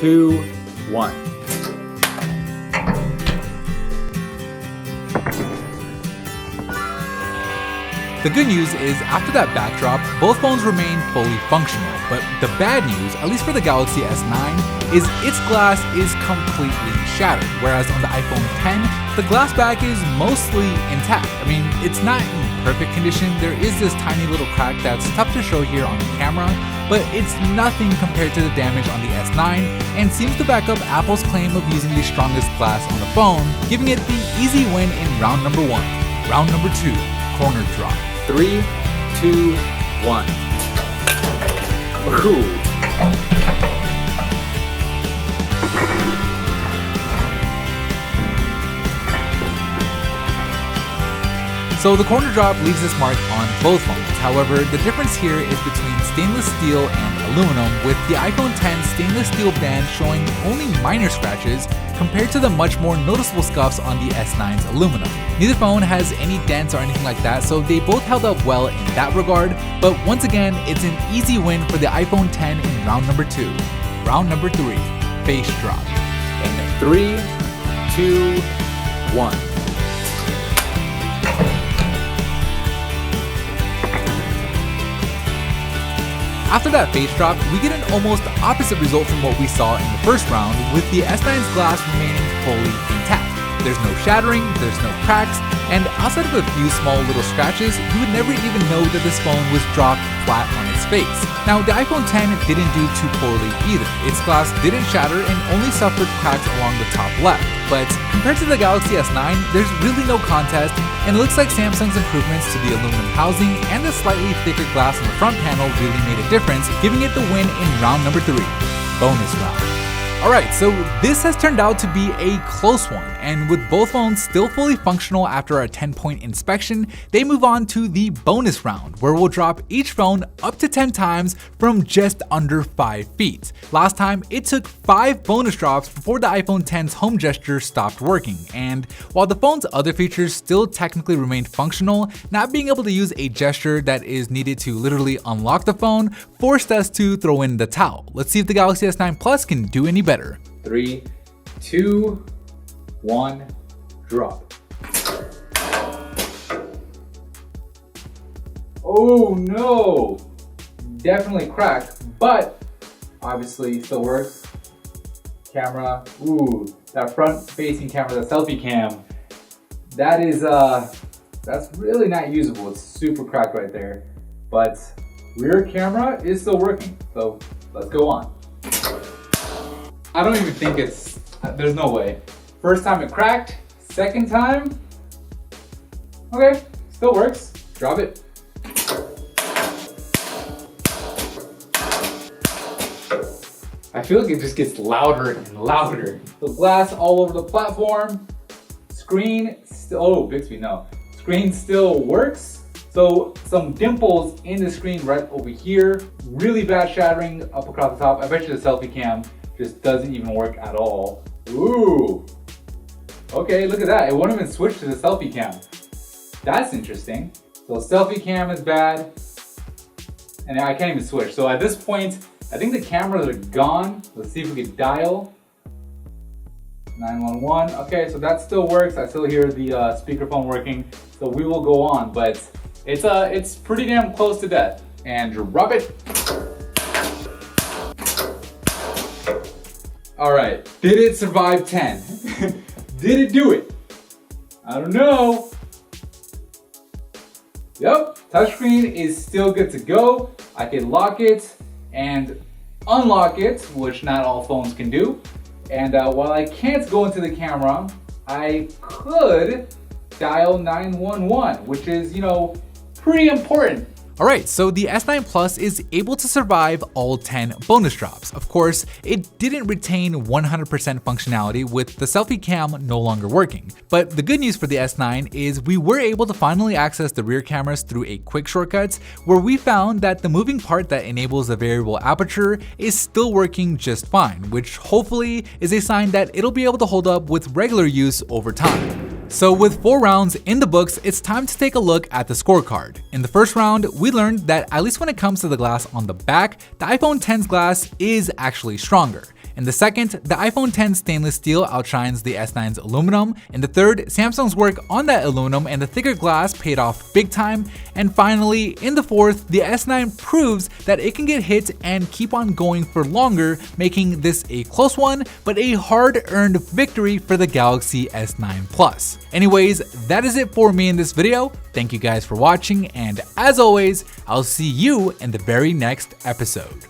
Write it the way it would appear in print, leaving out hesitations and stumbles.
2, 1. The good news is, after that backdrop, both phones remain fully functional, but the bad news, at least for the Galaxy S9, is its glass is completely shattered, whereas on the iPhone X, the glass back is mostly intact. I mean, it's not in perfect condition, there is this tiny little crack that's tough to show here on the camera, but it's nothing compared to the damage on the S9, and seems to back up Apple's claim of using the strongest glass on the phone, giving it the easy win in round number 1. Round number 2, corner drop. 3, 2, 1. Ooh. So the corner drop leaves this mark on both phones. However, the difference here is between stainless steel and aluminum, with the iPhone X stainless steel band showing only minor scratches compared to the much more noticeable scuffs on the S9's aluminum. Neither phone has any dents or anything like that, so they both held up well in that regard, but once again, it's an easy win for the iPhone X in round number 2. Round number 3, face drop. And 3, 2, 1. After that face drop, we get an almost opposite result from what we saw in the first round, with the S9's glass remaining fully intact. There's no shattering, there's no cracks, and outside of a few small little scratches, you would never even know that this phone was dropped flat on its face. Now, the iPhone X didn't do too poorly either. Its glass didn't shatter and only suffered cracks along the top left. But compared to the Galaxy S9, there's really no contest, and it looks like Samsung's improvements to the aluminum housing and the slightly thicker glass on the front panel really made a difference, giving it the win in round number 3, bonus round. Alright, so this has turned out to be a close one, and with both phones still fully functional after our 10-point inspection, they move on to the bonus round, where we'll drop each phone up to 10 times from just under 5 feet. Last time, it took 5 bonus drops before the iPhone X's home gesture stopped working, and while the phone's other features still technically remained functional, not being able to use a gesture that is needed to literally unlock the phone forced us to throw in the towel. Let's see if the Galaxy S9 Plus can do any better. 3, 2, 1, drop. Oh no! Definitely cracked, but obviously still works. Camera, ooh, that front facing camera, the selfie cam, that is, that's really not usable. It's super cracked right there. But rear camera is still working, so let's go on. I don't even think there's no way. First time it cracked, second time, okay, still works. Drop it. I feel like it just gets louder and louder. The glass all over the platform. Screen still, Bixby, no. Screen still works. So some dimples in the screen right over here. Really bad shattering up across the top. I bet you the selfie cam just doesn't even work at all. Ooh. Okay, look at that. It won't even switch to the selfie cam. That's interesting. So selfie cam is bad. And I can't even switch. So at this point, I think the cameras are gone. Let's see if we can dial. 911. Okay, so that still works. I still hear the speakerphone working. So we will go on, but it's pretty damn close to death. And drop it. All right, did it survive 10? Did it do it? I don't know. Yep, touchscreen is still good to go. I can lock it and unlock it, which not all phones can do. And while I can't go into the camera, I could dial 911, which is, pretty important. Alright, so the S9 Plus is able to survive all 10 bonus drops. Of course, it didn't retain 100% functionality with the selfie cam no longer working. But the good news for the S9 is we were able to finally access the rear cameras through a quick shortcuts, where we found that the moving part that enables the variable aperture is still working just fine, which hopefully is a sign that it'll be able to hold up with regular use over time. So with 4 rounds in the books, it's time to take a look at the scorecard. In the first round, we learned that at least when it comes to the glass on the back, the iPhone X's glass is actually stronger. In the second, the iPhone X stainless steel outshines the S9's aluminum. In the third, Samsung's work on that aluminum and the thicker glass paid off big time. And finally, in the fourth, the S9 proves that it can get hit and keep on going for longer, making this a close one, but a hard-earned victory for the Galaxy S9 Plus. Anyways, that is it for me in this video. Thank you guys for watching, and as always, I'll see you in the very next episode.